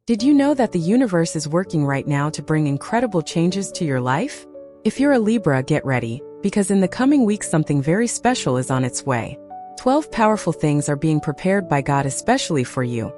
Did you know that the universe is working right now to bring incredible changes to your life? If you're a Libra, get ready, because in the coming weeks something very special is on its way. 12 powerful things are being prepared by God especially for you.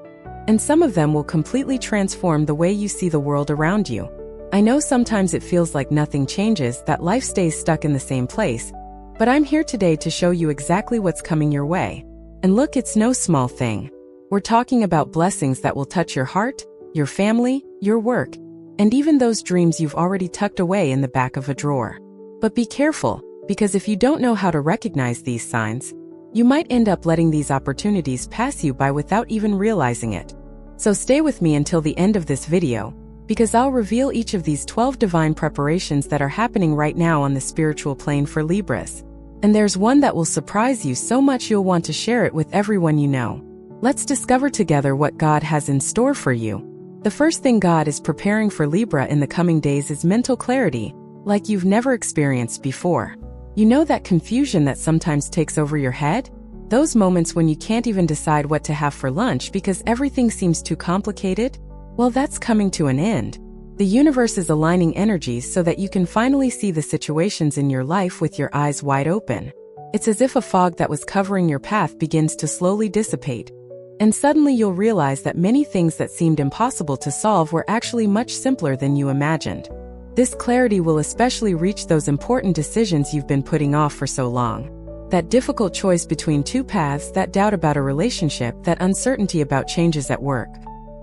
And some of them will completely transform the way you see the world around you. I know sometimes it feels like nothing changes, that life stays stuck in the same place. But I'm here today to show you exactly what's coming your way. And look, it's no small thing. We're talking about blessings that will touch your heart, your family, your work, and even those dreams you've already tucked away in the back of a drawer. But be careful, because if you don't know how to recognize these signs, you might end up letting these opportunities pass you by without even realizing it. So stay with me until the end of this video, because I'll reveal each of these 12 divine preparations that are happening right now on the spiritual plane for Libras. And there's one that will surprise you so much you'll want to share it with everyone you know. Let's discover together what God has in store for you. The first thing God is preparing for Libra in the coming days is mental clarity, like you've never experienced before. You know that confusion that sometimes takes over your head? Those moments when you can't even decide what to have for lunch because everything seems too complicated? Well, that's coming to an end. The universe is aligning energies so that you can finally see the situations in your life with your eyes wide open. It's as if a fog that was covering your path begins to slowly dissipate. And suddenly you'll realize that many things that seemed impossible to solve were actually much simpler than you imagined. This clarity will especially reach those important decisions you've been putting off for so long. That difficult choice between two paths, that doubt about a relationship, that uncertainty about changes at work.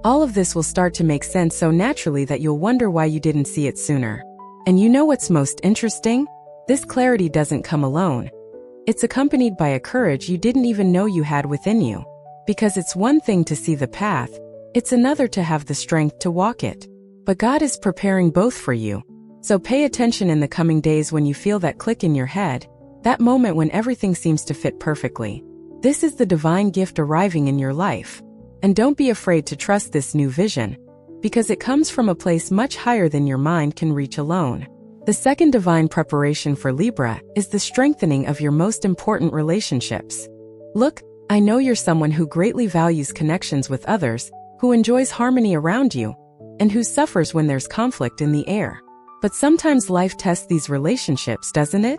All of this will start to make sense so naturally that you'll wonder why you didn't see it sooner. And you know what's most interesting? This clarity doesn't come alone. It's accompanied by a courage you didn't even know you had within you. Because it's one thing to see the path, it's another to have the strength to walk it. But God is preparing both for you. So pay attention in the coming days when you feel that click in your head, that moment when everything seems to fit perfectly. This is the divine gift arriving in your life. And don't be afraid to trust this new vision, because it comes from a place much higher than your mind can reach alone. The second divine preparation for Libra is the strengthening of your most important relationships. Look, I know you're someone who greatly values connections with others, who enjoys harmony around you, and who suffers when there's conflict in the air. But sometimes life tests these relationships, doesn't it?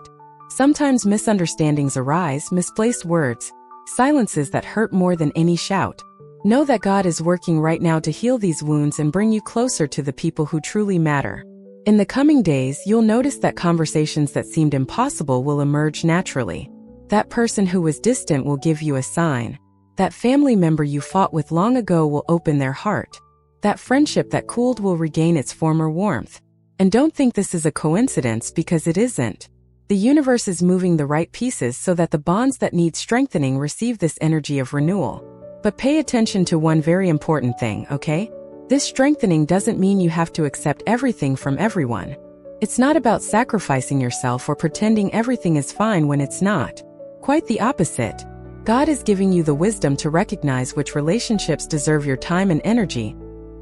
Sometimes misunderstandings arise, misplaced words, silences that hurt more than any shout. Know that God is working right now to heal these wounds and bring you closer to the people who truly matter. In the coming days, you'll notice that conversations that seemed impossible will emerge naturally. That person who was distant will give you a sign. That family member you fought with long ago will open their heart. That friendship that cooled will regain its former warmth. And don't think this is a coincidence, because it isn't. The universe is moving the right pieces so that the bonds that need strengthening receive this energy of renewal. But pay attention to one very important thing, okay? This strengthening doesn't mean you have to accept everything from everyone. It's not about sacrificing yourself or pretending everything is fine when it's not. Quite the opposite. God is giving you the wisdom to recognize which relationships deserve your time and energy,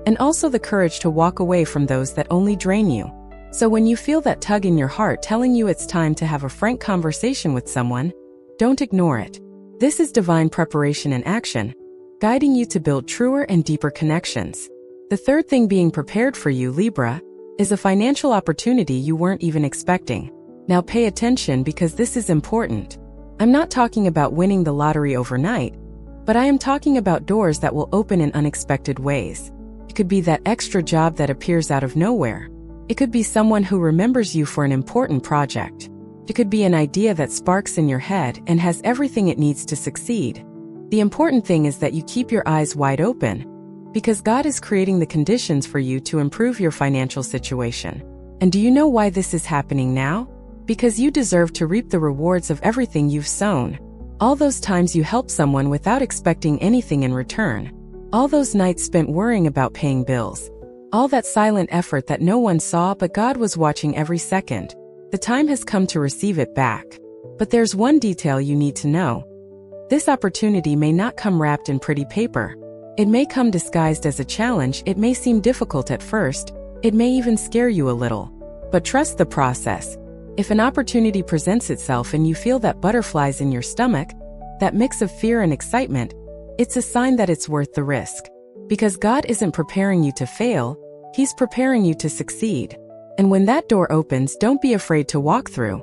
and also the courage to walk away from those that only drain you. So when you feel that tug in your heart telling you it's time to have a frank conversation with someone, don't ignore it. This is divine preparation in action, guiding you to build truer and deeper connections. The third thing being prepared for you, Libra, is a financial opportunity you weren't even expecting. Now pay attention, because this is important. I'm not talking about winning the lottery overnight, but I am talking about doors that will open in unexpected ways. It could be that extra job that appears out of nowhere. It could be someone who remembers you for an important project. It could be an idea that sparks in your head and has everything it needs to succeed. The important thing is that you keep your eyes wide open, because God is creating the conditions for you to improve your financial situation. And do you know why this is happening now? Because you deserve to reap the rewards of everything you've sown. All those times you helped someone without expecting anything in return. All those nights spent worrying about paying bills. All that silent effort that no one saw, but God was watching every second. The time has come to receive it back. But there's one detail you need to know. This opportunity may not come wrapped in pretty paper. It may come disguised as a challenge. It may seem difficult at first. It may even scare you a little. But trust the process. If an opportunity presents itself and you feel that butterflies in your stomach, that mix of fear and excitement, it's a sign that it's worth the risk. Because God isn't preparing you to fail, He's preparing you to succeed. And when that door opens, don't be afraid to walk through.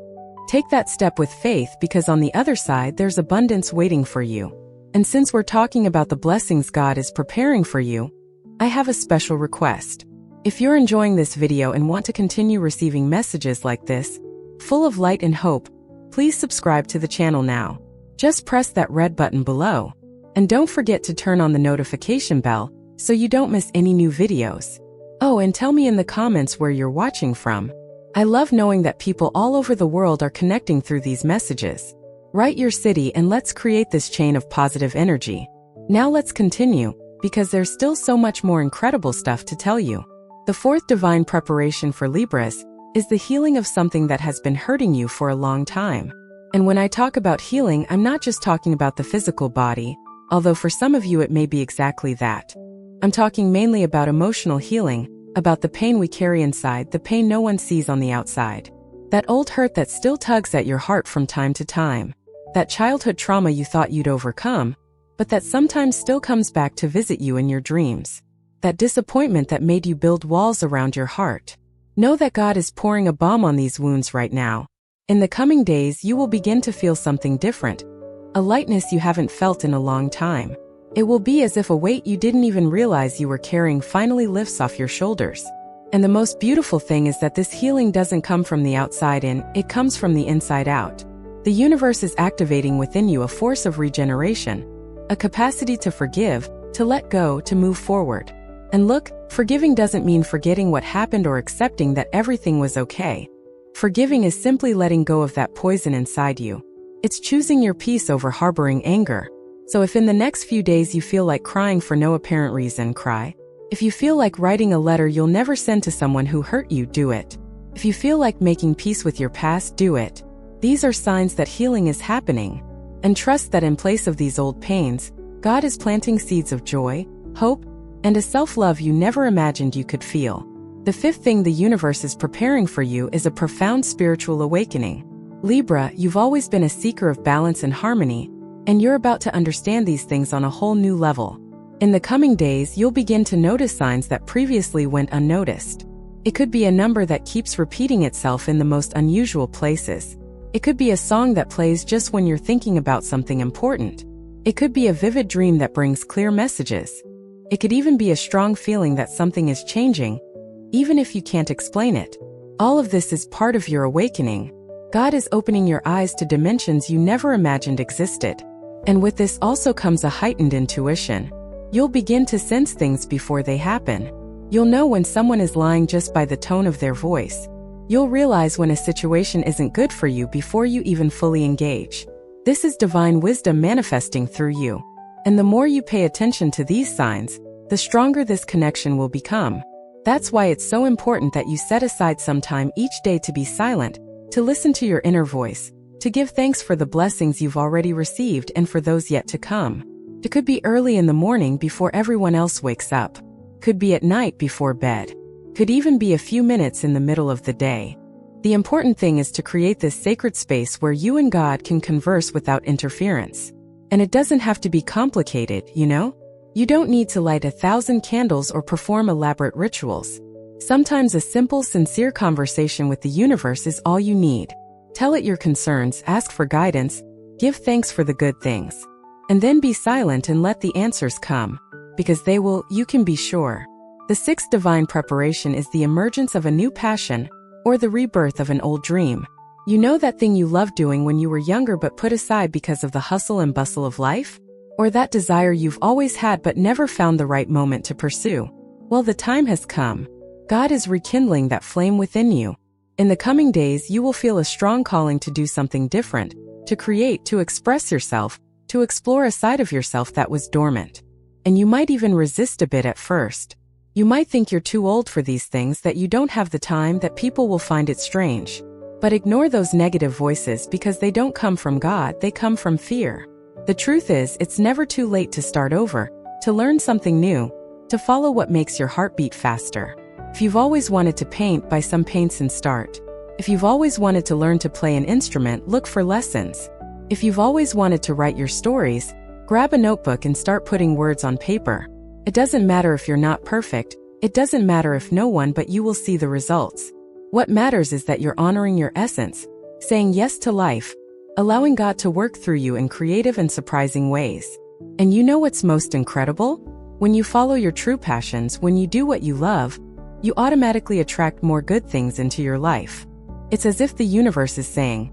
Take that step with faith, because on the other side there's abundance waiting for you. And since we're talking about the blessings God is preparing for you, I have a special request. If you're enjoying this video and want to continue receiving messages like this, full of light and hope, please subscribe to the channel now. Just press that red button below. And don't forget to turn on the notification bell so you don't miss any new videos. Oh, and tell me in the comments where you're watching from. I love knowing that people all over the world are connecting through these messages. Write your city and let's create this chain of positive energy. Now let's continue, because there's still so much more incredible stuff to tell you. The fourth divine preparation for Libras is the healing of something that has been hurting you for a long time. And when I talk about healing, I'm not just talking about the physical body, although for some of you it may be exactly that. I'm talking mainly about emotional healing, about the pain we carry inside, the pain no one sees on the outside. That old hurt that still tugs at your heart from time to time. That childhood trauma you thought you'd overcome, but that sometimes still comes back to visit you in your dreams. That disappointment that made you build walls around your heart. Know that God is pouring a balm on these wounds right now. In the coming days, you will begin to feel something different. A lightness you haven't felt in a long time. It will be as if a weight you didn't even realize you were carrying finally lifts off your shoulders. And the most beautiful thing is that this healing doesn't come from the outside in, it comes from the inside out. The universe is activating within you a force of regeneration, a capacity to forgive, to let go, to move forward. And look, forgiving doesn't mean forgetting what happened or accepting that everything was okay. Forgiving is simply letting go of that poison inside you. It's choosing your peace over harboring anger. So if in the next few days you feel like crying for no apparent reason, cry. If you feel like writing a letter you'll never send to someone who hurt you, do it. If you feel like making peace with your past, do it. These are signs that healing is happening. And trust that in place of these old pains, God is planting seeds of joy, hope, and a self-love you never imagined you could feel. The fifth thing the universe is preparing for you is a profound spiritual awakening. Libra, you've always been a seeker of balance and harmony, and you're about to understand these things on a whole new level. In the coming days, you'll begin to notice signs that previously went unnoticed. It could be a number that keeps repeating itself in the most unusual places. It could be a song that plays just when you're thinking about something important. It could be a vivid dream that brings clear messages. It could even be a strong feeling that something is changing, even if you can't explain it. All of this is part of your awakening. God is opening your eyes to dimensions you never imagined existed. And with this also comes a heightened intuition. You'll begin to sense things before they happen. You'll know when someone is lying just by the tone of their voice. You'll realize when a situation isn't good for you before you even fully engage. This is divine wisdom manifesting through you. And the more you pay attention to these signs, the stronger this connection will become. That's why it's so important that you set aside some time each day to be silent, to listen to your inner voice, to give thanks for the blessings you've already received and for those yet to come. It could be early in the morning before everyone else wakes up. Could be at night before bed. Could even be a few minutes in the middle of the day. The important thing is to create this sacred space where you and God can converse without interference. And it doesn't have to be complicated, you know? You don't need to light 1,000 candles or perform elaborate rituals. Sometimes a simple, sincere conversation with the universe is all you need. Tell it your concerns, ask for guidance, give thanks for the good things. And then be silent and let the answers come. Because they will, you can be sure. The sixth divine preparation is the emergence of a new passion, or the rebirth of an old dream. You know that thing you loved doing when you were younger but put aside because of the hustle and bustle of life? Or that desire you've always had but never found the right moment to pursue? Well, the time has come. God is rekindling that flame within you. In the coming days, you will feel a strong calling to do something different, to create, to express yourself, to explore a side of yourself that was dormant. And you might even resist a bit at first. You might think you're too old for these things, that you don't have the time, that people will find it strange. But ignore those negative voices because they don't come from God, they come from fear. The truth is, it's never too late to start over, to learn something new, to follow what makes your heart beat faster. If you've always wanted to paint, buy some paints and start. If you've always wanted to learn to play an instrument, look for lessons. If you've always wanted to write your stories, grab a notebook and start putting words on paper. It doesn't matter if you're not perfect. It doesn't matter if no one but you will see the results. What matters is that you're honoring your essence, saying yes to life, allowing God to work through you in creative and surprising ways. And you know what's most incredible? When you follow your true passions, when you do what you love, you automatically attract more good things into your life. It's as if the universe is saying,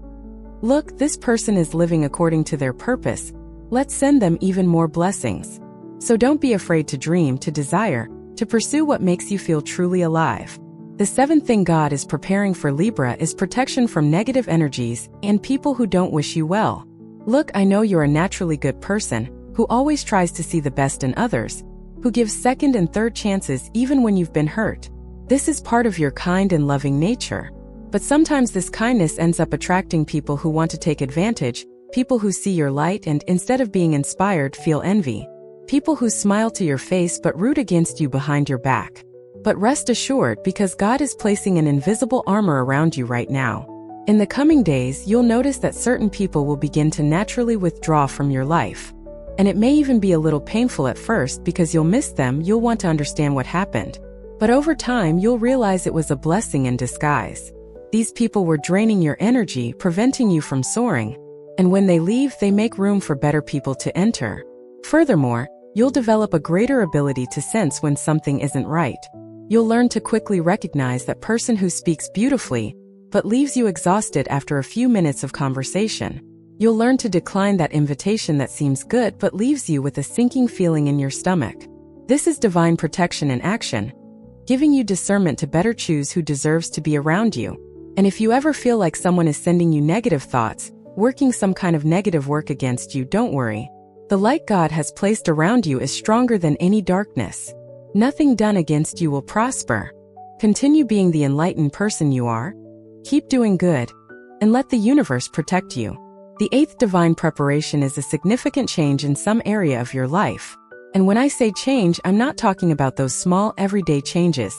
look, this person is living according to their purpose. Let's send them even more blessings. So don't be afraid to dream, to desire, to pursue what makes you feel truly alive. The seventh thing God is preparing for Libra is protection from negative energies and people who don't wish you well. Look, I know you're a naturally good person, who always tries to see the best in others, who gives second and third chances even when you've been hurt. This is part of your kind and loving nature. But sometimes this kindness ends up attracting people who want to take advantage, people who see your light and instead of being inspired feel envy. People who smile to your face but root against you behind your back. But rest assured, because God is placing an invisible armor around you right now. In the coming days, you'll notice that certain people will begin to naturally withdraw from your life. And it may even be a little painful at first because you'll miss them, you'll want to understand what happened. But over time, you'll realize it was a blessing in disguise. These people were draining your energy, preventing you from soaring. And when they leave, they make room for better people to enter. Furthermore, you'll develop a greater ability to sense when something isn't right. You'll learn to quickly recognize that person who speaks beautifully, but leaves you exhausted after a few minutes of conversation. You'll learn to decline that invitation that seems good but leaves you with a sinking feeling in your stomach. This is divine protection in action, giving you discernment to better choose who deserves to be around you. And if you ever feel like someone is sending you negative thoughts, working some kind of negative work against you, don't worry. The light God has placed around you is stronger than any darkness. Nothing done against you will prosper. Continue being the enlightened person you are. Keep doing good, and let the universe protect you. The eighth divine preparation is a significant change in some area of your life. And when I say change, I'm not talking about those small, everyday changes.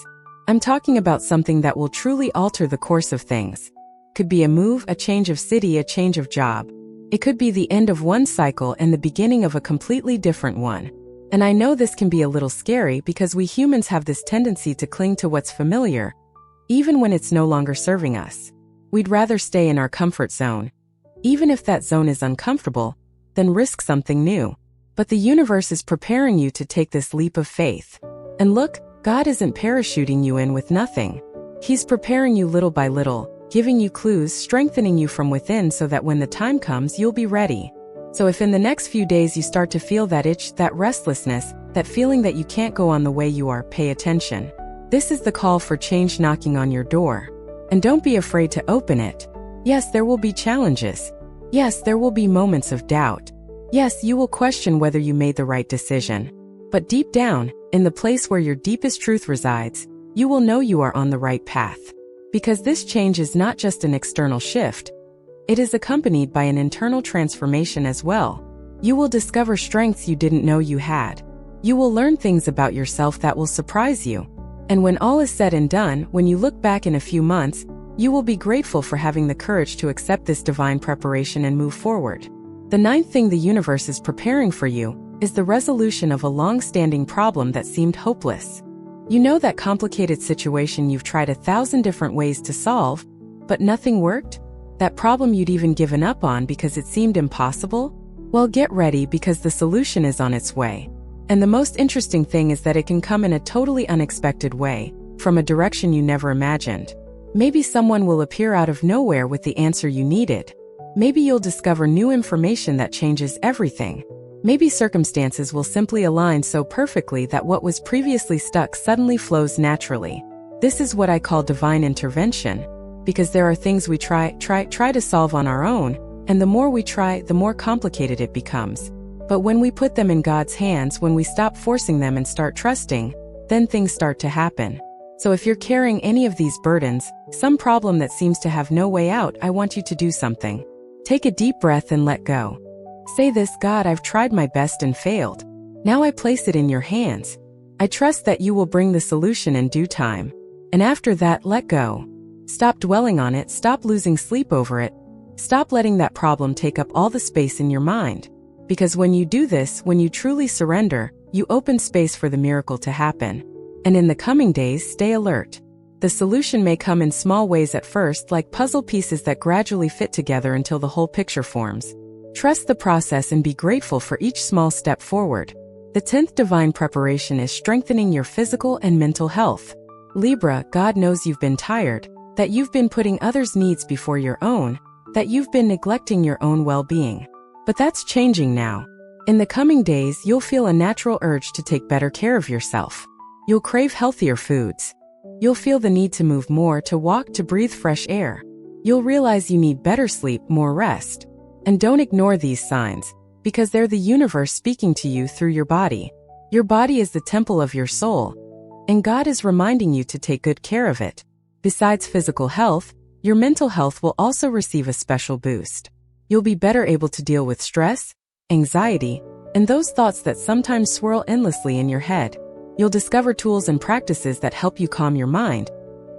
I'm talking about something that will truly alter the course of things. Could be a move, a change of city, a change of job. It could be the end of one cycle and the beginning of a completely different one. And I know this can be a little scary because we humans have this tendency to cling to what's familiar, even when it's no longer serving us. We'd rather stay in our comfort zone, even if that zone is uncomfortable, than risk something new. But the universe is preparing you to take this leap of faith. And look, God isn't parachuting you in with nothing. He's preparing you little by little, giving you clues, strengthening you from within so that when the time comes, you'll be ready. So if in the next few days you start to feel that itch, that restlessness, that feeling that you can't go on the way you are, pay attention. This is the call for change knocking on your door. And don't be afraid to open it. Yes, there will be challenges. Yes, there will be moments of doubt. Yes, you will question whether you made the right decision. But deep down, in the place where your deepest truth resides, you will know you are on the right path. Because this change is not just an external shift. It is accompanied by an internal transformation as well. You will discover strengths you didn't know you had. You will learn things about yourself that will surprise you. And when all is said and done, when you look back in a few months, you will be grateful for having the courage to accept this divine preparation and move forward. The ninth thing the universe is preparing for you is the resolution of a long-standing problem that seemed hopeless. You know that complicated situation you've tried 1,000 different ways to solve, but nothing worked? That problem you'd even given up on because it seemed impossible? Well, get ready because the solution is on its way. And the most interesting thing is that it can come in a totally unexpected way, from a direction you never imagined. Maybe someone will appear out of nowhere with the answer you needed. Maybe you'll discover new information that changes everything. Maybe circumstances will simply align so perfectly that what was previously stuck suddenly flows naturally. This is what I call divine intervention, because there are things we try to solve on our own, and the more we try, the more complicated it becomes. But when we put them in God's hands, when we stop forcing them and start trusting, then things start to happen. So if you're carrying any of these burdens, some problem that seems to have no way out, I want you to do something. Take a deep breath and let go. Say this: God, I've tried my best and failed. Now I place it in your hands. I trust that you will bring the solution in due time. And after that, let go. Stop dwelling on it, stop losing sleep over it. Stop letting that problem take up all the space in your mind. Because when you do this, when you truly surrender, you open space for the miracle to happen. And in the coming days, stay alert. The solution may come in small ways at first, like puzzle pieces that gradually fit together until the whole picture forms. Trust the process and be grateful for each small step forward. The 10th divine preparation is strengthening your physical and mental health. Libra, God knows you've been tired, that you've been putting others' needs before your own, that you've been neglecting your own well-being. But that's changing now. In the coming days, you'll feel a natural urge to take better care of yourself. You'll crave healthier foods. You'll feel the need to move more, to walk, to breathe fresh air. You'll realize you need better sleep, more rest. And don't ignore these signs, because they're the universe speaking to you through your body. Your body is the temple of your soul, and God is reminding you to take good care of it. Besides physical health, your mental health will also receive a special boost. You'll be better able to deal with stress, anxiety, and those thoughts that sometimes swirl endlessly in your head. You'll discover tools and practices that help you calm your mind.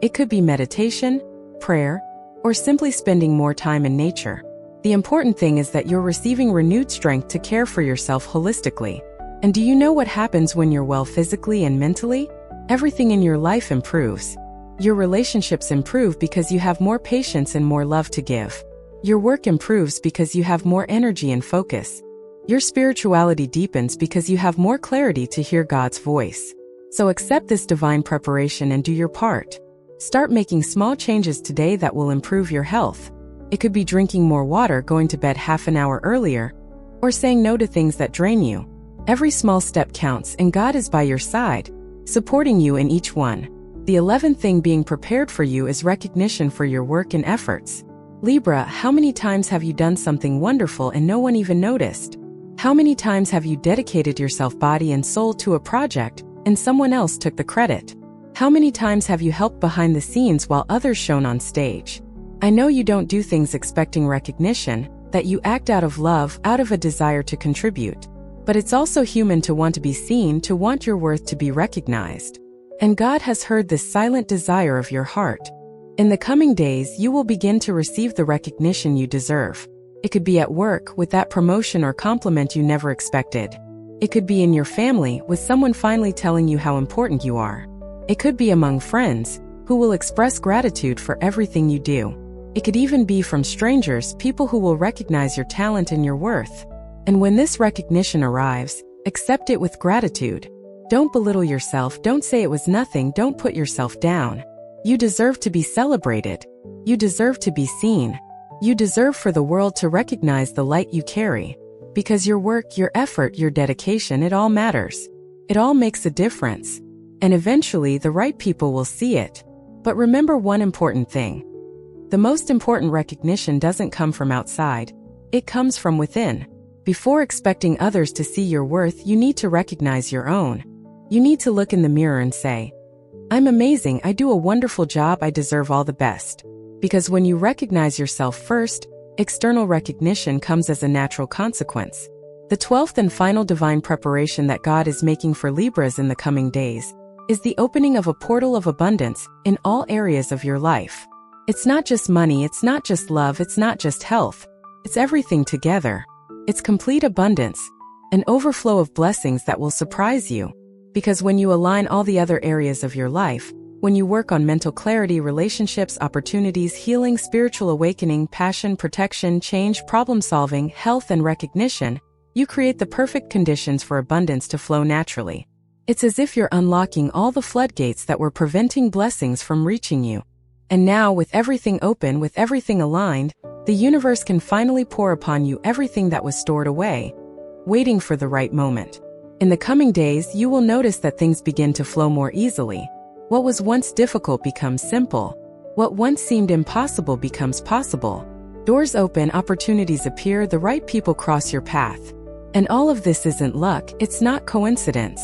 It could be meditation, prayer, or simply spending more time in nature. The important thing is that you're receiving renewed strength to care for yourself holistically. And do you know what happens when you're well physically and mentally? Everything in your life improves. Your relationships improve because you have more patience and more love to give. Your work improves because you have more energy and focus. Your spirituality deepens because you have more clarity to hear God's voice. So accept this divine preparation and do your part. Start making small changes today that will improve your health. It could be drinking more water, going to bed half an hour earlier, or saying no to things that drain you. Every small step counts, and God is by your side, supporting you in each one. The 11th thing being prepared for you is recognition for your work and efforts. Libra, how many times have you done something wonderful and no one even noticed? How many times have you dedicated yourself body and soul to a project and someone else took the credit? How many times have you helped behind the scenes while others shone on stage? I know you don't do things expecting recognition, that you act out of love, out of a desire to contribute. But it's also human to want to be seen, to want your worth to be recognized. And God has heard this silent desire of your heart. In the coming days, you will begin to receive the recognition you deserve. It could be at work, with that promotion or compliment you never expected. It could be in your family, with someone finally telling you how important you are. It could be among friends, who will express gratitude for everything you do. It could even be from strangers, people who will recognize your talent and your worth. And when this recognition arrives, accept it with gratitude. Don't belittle yourself, don't say it was nothing, don't put yourself down. You deserve to be celebrated. You deserve to be seen. You deserve for the world to recognize the light you carry. Because your work, your effort, your dedication, it all matters. It all makes a difference. And eventually the right people will see it. But remember one important thing. The most important recognition doesn't come from outside. It comes from within. Before expecting others to see your worth, you need to recognize your own. You need to look in the mirror and say, I'm amazing, I do a wonderful job, I deserve all the best. Because when you recognize yourself first, external recognition comes as a natural consequence. The 12th and final divine preparation that God is making for Libras in the coming days is the opening of a portal of abundance in all areas of your life. It's not just money, it's not just love, it's not just health. It's everything together. It's complete abundance, an overflow of blessings that will surprise you. Because when you align all the other areas of your life, when you work on mental clarity, relationships, opportunities, healing, spiritual awakening, passion, protection, change, problem-solving, health, and recognition, you create the perfect conditions for abundance to flow naturally. It's as if you're unlocking all the floodgates that were preventing blessings from reaching you. And now, with everything open, with everything aligned, the universe can finally pour upon you everything that was stored away, waiting for the right moment. In the coming days, you will notice that things begin to flow more easily. What was once difficult becomes simple. What once seemed impossible becomes possible. Doors open, opportunities appear, the right people cross your path. And all of this isn't luck, it's not coincidence.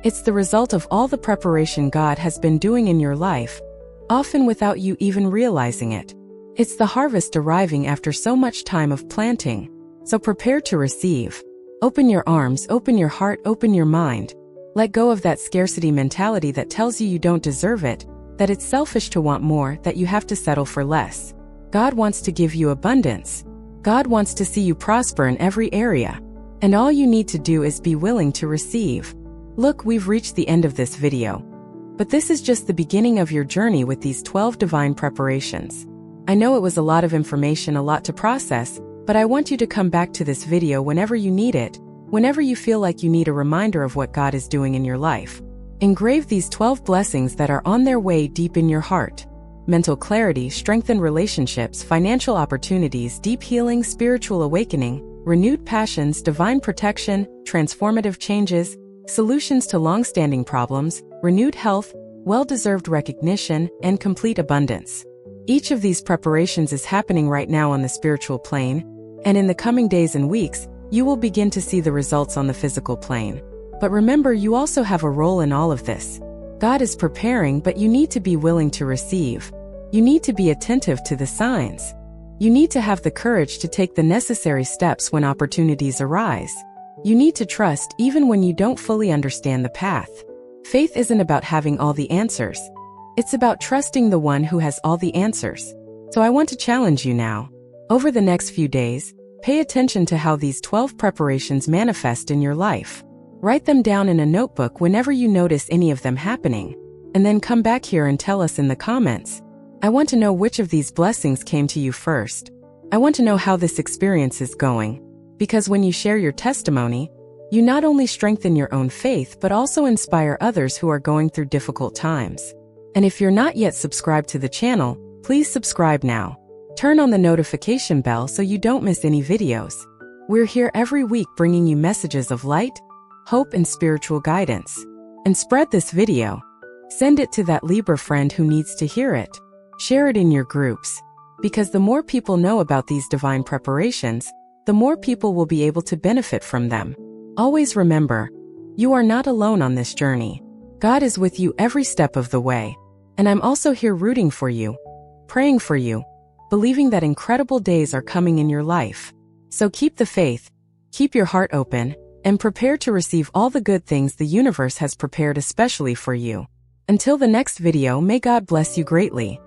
It's the result of all the preparation God has been doing in your life, often without you even realizing it. It's the harvest arriving after so much time of planting. So prepare to receive. Open your arms, open your heart, open your mind. Let go of that scarcity mentality that tells you don't deserve it, that it's selfish to want more, that you have to settle for less. God wants to give you abundance. God wants to see you prosper in every area. And all you need to do is be willing to receive. Look, we've reached the end of this video. But this is just the beginning of your journey with these 12 divine preparations. I know it was a lot of information, a lot to process, but I want you to come back to this video whenever you need it, whenever you feel like you need a reminder of what God is doing in your life. Engrave these 12 blessings that are on their way deep in your heart. Mental clarity, strengthened relationships, financial opportunities, deep healing, spiritual awakening, renewed passions, divine protection, transformative changes, solutions to long-standing problems, renewed health, well-deserved recognition, and complete abundance. Each of these preparations is happening right now on the spiritual plane, and in the coming days and weeks, you will begin to see the results on the physical plane. But remember, you also have a role in all of this. God is preparing, but you need to be willing to receive. You need to be attentive to the signs. You need to have the courage to take the necessary steps when opportunities arise. You need to trust even when you don't fully understand the path. Faith isn't about having all the answers. It's about trusting the one who has all the answers. So I want to challenge you now. Over the next few days, pay attention to how these 12 preparations manifest in your life. Write them down in a notebook whenever you notice any of them happening, and then come back here and tell us in the comments. I want to know which of these blessings came to you first. I want to know how this experience is going. Because when you share your testimony, you not only strengthen your own faith but also inspire others who are going through difficult times. And if you're not yet subscribed to the channel, please subscribe now. Turn on the notification bell so you don't miss any videos. We're here every week bringing you messages of light, hope, and spiritual guidance. And spread this video. Send it to that Libra friend who needs to hear it. Share it in your groups. Because the more people know about these divine preparations, the more people will be able to benefit from them. Always remember, you are not alone on this journey. God is with you every step of the way. And I'm also here rooting for you, praying for you, believing that incredible days are coming in your life. So keep the faith, keep your heart open, and prepare to receive all the good things the universe has prepared especially for you. Until the next video, may God bless you greatly.